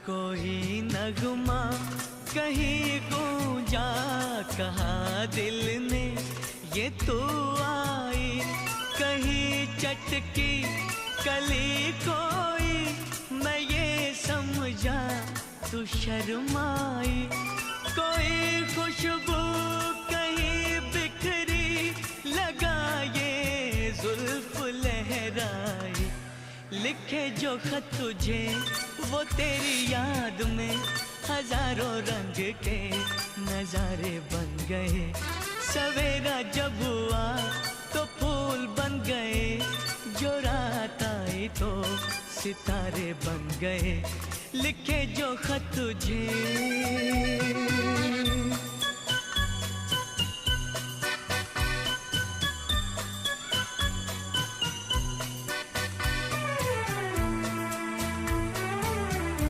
कोई नगमा कहीं गूंजा, कहा दिल ने ये तू आई। कहीं चटकी कली कोई, मैं ये समझा तू शर्माई। कोई खुशबू कहीं बिखरी, लगा ये जुल्फ लहराई। लिखे जो खत तुझे वो तेरी याद में, हजारों रंग के नजारे बन गए। सवेरा जब हुआ तो फूल बन गए, जो रात आई तो सितारे बन गए। लिखे जो खत तुझे